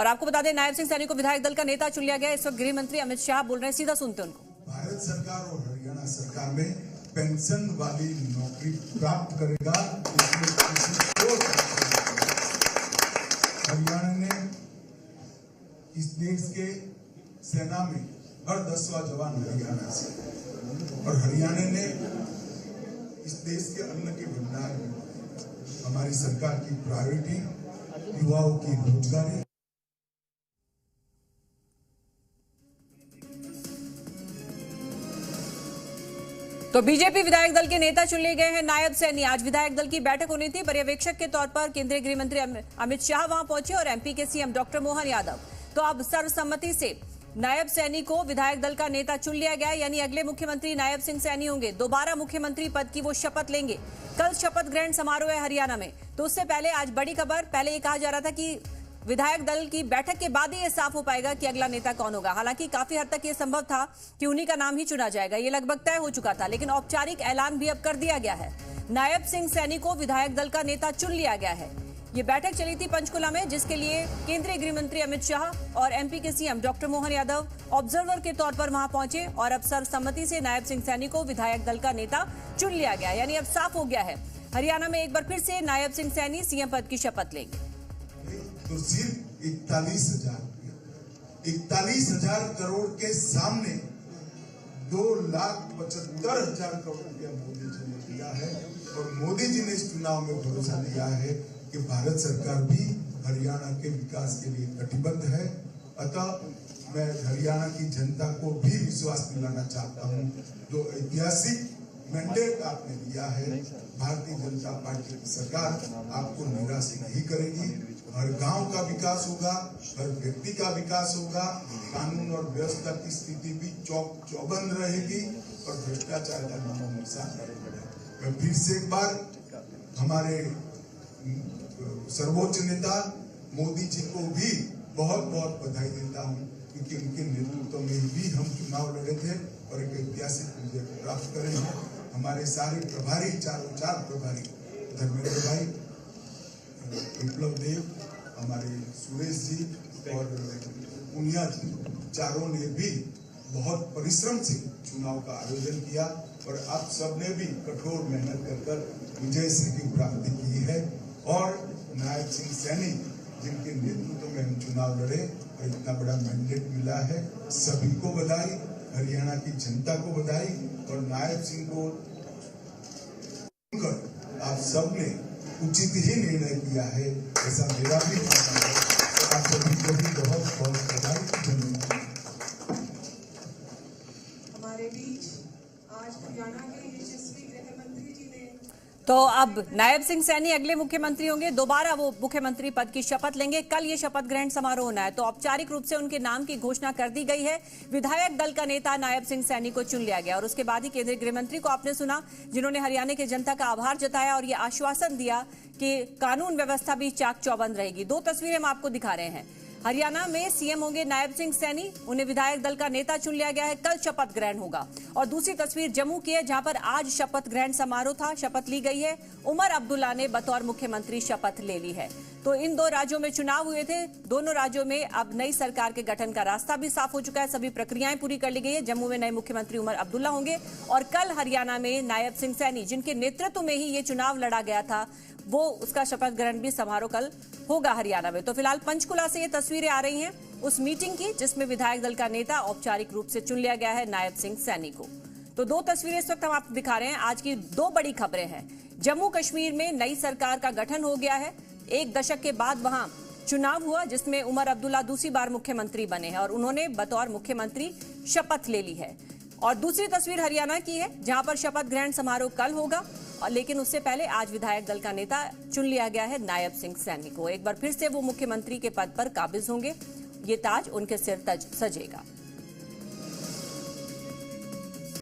और आपको बता दें, नायब सिंह सैनी को विधायक दल का नेता चुन लिया गया। इस वक्त गृह मंत्री अमित शाह बोल रहे हैं, सीधा सुनते हैं उनको। भारत सरकार और हरियाणा सरकार में पेंशन वाली नौकरी प्राप्त करेगा। हरियाणा ने इस देश के सेना में हर 10वां जवान हरियाणा से, और हरियाणा ने इस देश के अन्न के भंडार में हमारी सरकार की प्रायोरिटी युवाओं की रोजगारी। तो बीजेपी विधायक दल के नेता चुन लिए गए हैं नायब सैनी। आज विधायक दल की बैठक होनी थी। पर्यवेक्षक के तौर पर केंद्रीय गृह मंत्री अमित शाह वहां पहुंचे और एमपी के सीएम डॉक्टर मोहन यादव। तो अब सर्वसम्मति से नायब सैनी को विधायक दल का नेता चुन लिया गया, यानी अगले मुख्यमंत्री नायब सिंह सैनी होंगे। दोबारा मुख्यमंत्री पद की वो शपथ लेंगे। कल शपथ ग्रहण समारोह है हरियाणा में। तो उससे पहले आज बड़ी खबर, पहले ये कहा जा रहा था कि विधायक दल की बैठक के बाद ही ये साफ हो पाएगा कि अगला नेता कौन होगा। हालांकि काफी हद तक ये संभव था कि उन्हीं का नाम ही चुना जाएगा, ये लगभग तय हो चुका था। लेकिन औपचारिक ऐलान भी अब कर दिया गया है। नायब सिंह सैनी को विधायक दल का नेता चुन लिया गया है। ये बैठक चली थी पंचकुला में, जिसके लिए केंद्रीय गृह मंत्री अमित शाह और एमपी के CM doctor Mohan Yadav observer के तौर पर वहां पहुंचे। और अब सर्वसम्मति से नायब सिंह सैनी को विधायक दल का नेता चुन लिया गया, यानी अब साफ हो गया है। हरियाणा में एक बार फिर से नायब सिंह सैनी सीएम पद की शपथ लेंगे। तो सिर्फ 41,000 करोड़ के सामने 2,75,000 करोड़ रुपया मोदी जी ने दिया है। और मोदी जी ने इस चुनाव में भरोसा दिया है कि भारत सरकार भी हरियाणा के विकास के लिए कटिबद्ध है। अतः मैं हरियाणा की जनता को भी विश्वास दिलाना चाहता हूं, जो ऐतिहासिक मैंडेट आपने दिया है, भारतीय जनता पार्टी की सरकार आपको निराश नहीं करेगी। हर गांव का विकास होगा, हर व्यक्ति का विकास होगा, कानून और व्यवस्था की स्थिति भी चौबंद रहेगी और भ्रष्टाचार का नामो निशान रहेगा। मैं फिर से एक बार हमारे सर्वोच्च नेता मोदी जी को भी बहुत बहुत बधाई देता हूं, क्योंकि उनके नेतृत्व में भी हम चुनाव लड़े थे और एक ऐतिहासिक विजय प्राप्त करे हैं। हमारे सारे प्रभारी, चार प्रभारी, धर्मेंद्र भाई, विप्लव देव, हमारे सुरेश जी और पुनिया जी, चारों ने भी बहुत परिश्रम से चुनाव का आयोजन किया और आप सबने भी कठोर मेहनत कर विजय श्री की प्राप्ति की है। और नायब सिंह सैनी, जिनके नेतृत्व में हम चुनाव लड़े और इतना बड़ा मैंडेट मिला है, सभी को बधाई, हरियाणा की जनता को बधाई। और नायब सिंह को आप सबने उचित ही निर्णय किया है, ऐसा मेरा भी मानना है। आप सभी को भी बहुत बहुत बधाई। हमारे बीच आज हरियाणा के यशस्वी गृह मंत्री जी ने तो अब नायब सिंह सैनी अगले मुख्यमंत्री होंगे। दोबारा वो मुख्यमंत्री पद की शपथ लेंगे। कल ये शपथ ग्रहण समारोह होना है। तो औपचारिक रूप से उनके नाम की घोषणा कर दी गई है। विधायक दल का नेता नायब सिंह सैनी को चुन लिया गया। और उसके बाद ही केंद्रीय गृह मंत्री को आपने सुना, जिन्होंने हरियाणा की जनता का आभार जताया और ये आश्वासन दिया कि कानून व्यवस्था भी चाक चौबंद रहेगी। दो तस्वीरें हम आपको दिखा रहे हैं। हरियाणा में सीएम होंगे नायब सिंह सैनी, उन्हें विधायक दल का नेता चुन लिया गया है। कल शपथ ग्रहण होगा। और दूसरी तस्वीर जम्मू की है, जहां पर आज शपथ ग्रहण समारोह था, शपथ ली गई है। उमर अब्दुल्ला ने बतौर मुख्यमंत्री शपथ ले ली है। तो इन दो राज्यों में चुनाव हुए थे। दोनों राज्यों में अब नई सरकार के गठन का रास्ता भी साफ हो चुका है। सभी प्रक्रियाएं पूरी कर ली गई है। जम्मू में नए मुख्यमंत्री उमर अब्दुल्ला होंगे और कल हरियाणा में नायब सिंह सैनी, जिनके नेतृत्व में ही ये चुनाव लड़ा गया था, वो उसका शपथ ग्रहण भी समारोह कल होगा हरियाणा में। तो फिलहाल पंचकुला से ये तस्वीरें आ रही हैं उस मीटिंग की, जिसमें विधायक दल का नेता औपचारिक रूप से चुन लिया गया है नायब सिंह सैनी को। तो दो तस्वीरें इस वक्त हम आपको दिखा रहे हैं। आज की दो बड़ी खबरें हैं। जम्मू कश्मीर में नई सरकार का गठन हो गया है। एक दशक के बाद वहां चुनाव हुआ, जिसमें उमर अब्दुल्ला दूसरी बार मुख्यमंत्री बने हैं और उन्होंने बतौर मुख्यमंत्री शपथ ले ली है। और दूसरी तस्वीर हरियाणा की है, जहां पर शपथ ग्रहण समारोह कल होगा, लेकिन उससे पहले आज विधायक दल का नेता चुन लिया गया है नायब सिंह सैनी को। एक बार फिर से वो मुख्यमंत्री के पद पर काबिज होंगे। ये ताज उनके सिर तज सजेगा।